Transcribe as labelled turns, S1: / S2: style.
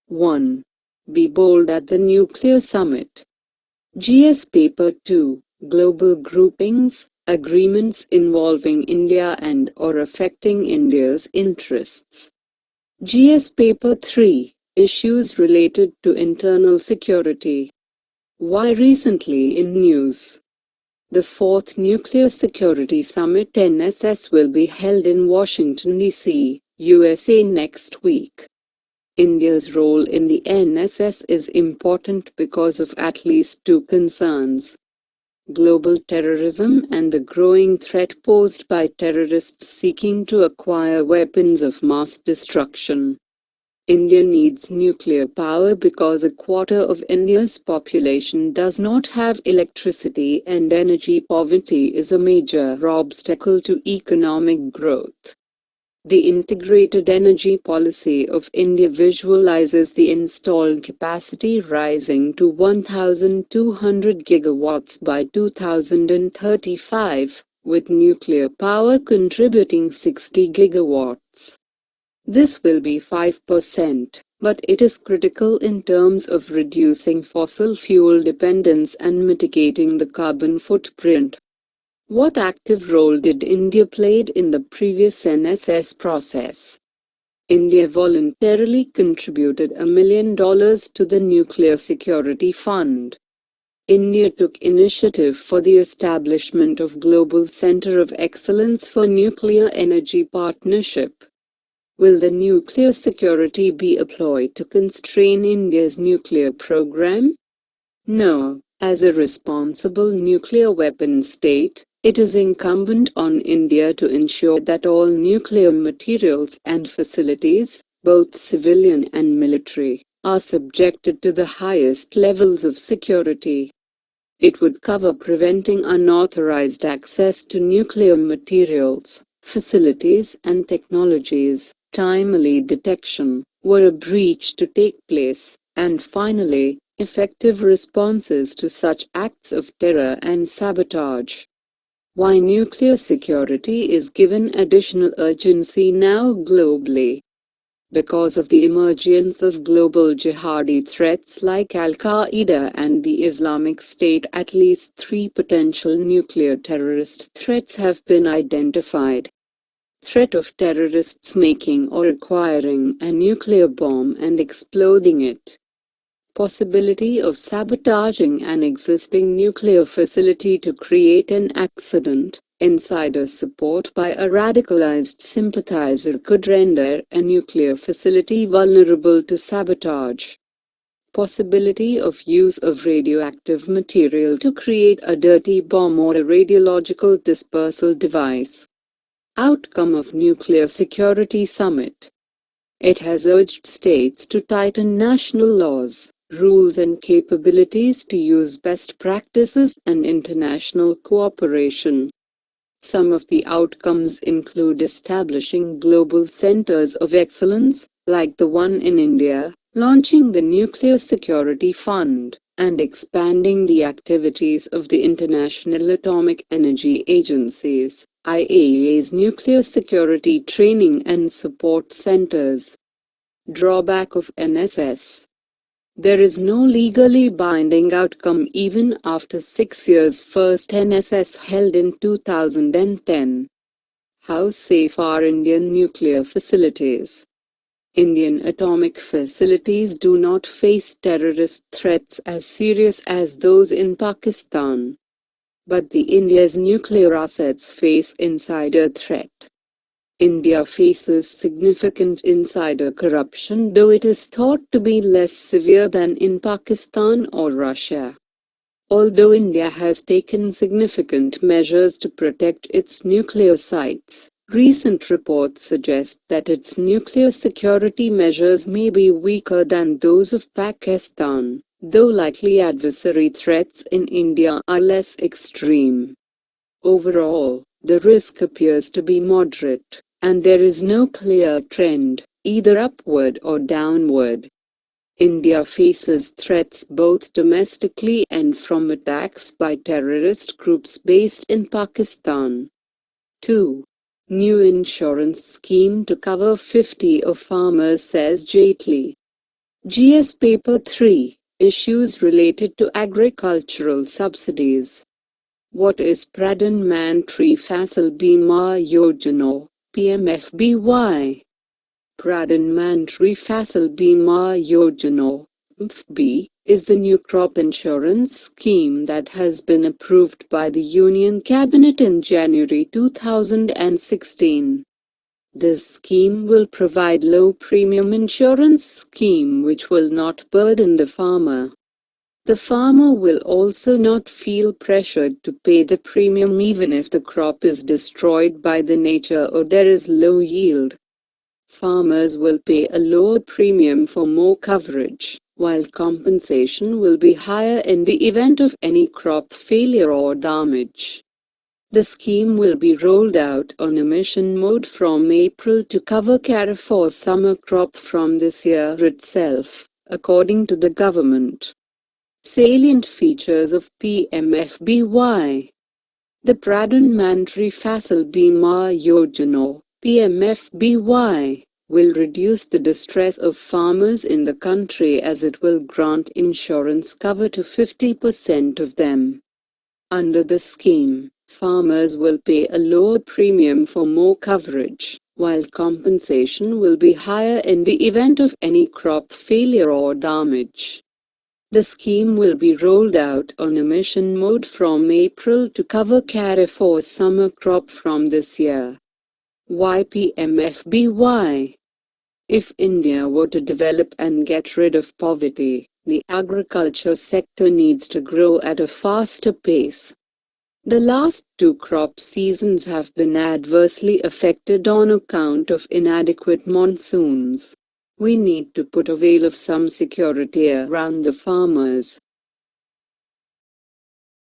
S1: 1. Be bold at the Nuclear Summit. GS Paper 2. Global Groupings, Agreements Involving India and/or Affecting India's Interests. GS Paper 3. Issues Related to Internal Security. Why recently in news? The 4th Nuclear Security Summit (NSS) will be held in Washington, D.C., USA next week. India's role in the NSS is important because of at least two concerns: global terrorism and the growing threat posed by terrorists seeking to acquire weapons of mass destruction. India needs nuclear power because a quarter of India's population does not have electricity, and energy poverty is a major obstacle to economic growth. The Integrated Energy Policy of India visualizes the installed capacity rising to 1,200 gigawatts by 2035, with nuclear power contributing 60 gigawatts. This will be 5%, but it is critical in terms of reducing fossil fuel dependence and mitigating the carbon footprint. What active role did India play in the previous NSS process? India voluntarily contributed $1 million to the Nuclear Security Fund. India took initiative for the establishment of Global Center of Excellence for Nuclear Energy Partnership. Will the nuclear security be employed to constrain India's nuclear program? No. As a responsible nuclear weapons state, it is incumbent on India to ensure that all nuclear materials and facilities, both civilian and military, are subjected to the highest levels of security. It would cover preventing unauthorized access to nuclear materials, facilities and technologies, timely detection, were a breach to take place, and finally, effective responses to such acts of terror and sabotage. Why nuclear security is given additional urgency now globally? Because of the emergence of global jihadi threats like Al-Qaeda and the Islamic State, at least 3 potential nuclear terrorist threats have been identified. Threat of terrorists making or acquiring a nuclear bomb and exploding it. Possibility of sabotaging an existing nuclear facility to create an accident. Insider support by a radicalized sympathizer could render a nuclear facility vulnerable to sabotage. Possibility of use of radioactive material to create a dirty bomb or a radiological dispersal device. Outcome of Nuclear Security Summit. It has urged states to tighten national laws, rules and capabilities to use best practices and international cooperation. Some of the outcomes include establishing global centers of excellence, like the one in India, launching the Nuclear Security Fund, and expanding the activities of the International Atomic Energy Agency's (IAEA's) nuclear security training and support centers. Drawback of NSS. There is no legally binding outcome even after 6 years. First NSS held in 2010. How safe are Indian nuclear facilities? Indian atomic facilities do not face terrorist threats as serious as those in Pakistan. But India's nuclear assets face insider threat. India faces significant insider corruption, though it is thought to be less severe than in Pakistan or Russia. Although India has taken significant measures to protect its nuclear sites, recent reports suggest that its nuclear security measures may be weaker than those of Pakistan, though likely adversary threats in India are less extreme. Overall, the risk appears to be moderate, and there is no clear trend, either upward or downward. India faces threats both domestically and from attacks by terrorist groups based in Pakistan. 2. New insurance scheme to cover 50 of farmers, says Jaitley. GS Paper 3. Issues related to agricultural subsidies. What is Pradhan Mantri Fasal Bima Yojana, PMFBY? Pradhan Mantri Fasal Bima Yojana, PMFB, is the new crop insurance scheme that has been approved by the Union Cabinet in January 2016. This scheme will provide low-premium insurance scheme which will not burden the farmer. The farmer will also not feel pressured to pay the premium even if the crop is destroyed by the nature or there is low yield. Farmers will pay a lower premium for more coverage, while compensation will be higher in the event of any crop failure or damage. The scheme will be rolled out on a mission mode from April to cover kharif or summer crop from this year itself, according to the government. Salient features of PMFBY. The Pradhan Mantri Fasal Bima Yojana, PMFBY, will reduce the distress of farmers in the country as it will grant insurance cover to 50% of them. Under the scheme, farmers will pay a lower premium for more coverage, while compensation will be higher in the event of any crop failure or damage. The scheme will be rolled out on a mission mode from April to cover kharif or summer crop from this year. YPMFBY. If India were to develop and get rid of poverty, the agriculture sector needs to grow at a faster pace. The last two crop seasons have been adversely affected on account of inadequate monsoons. We need to put a veil of some security around the farmers,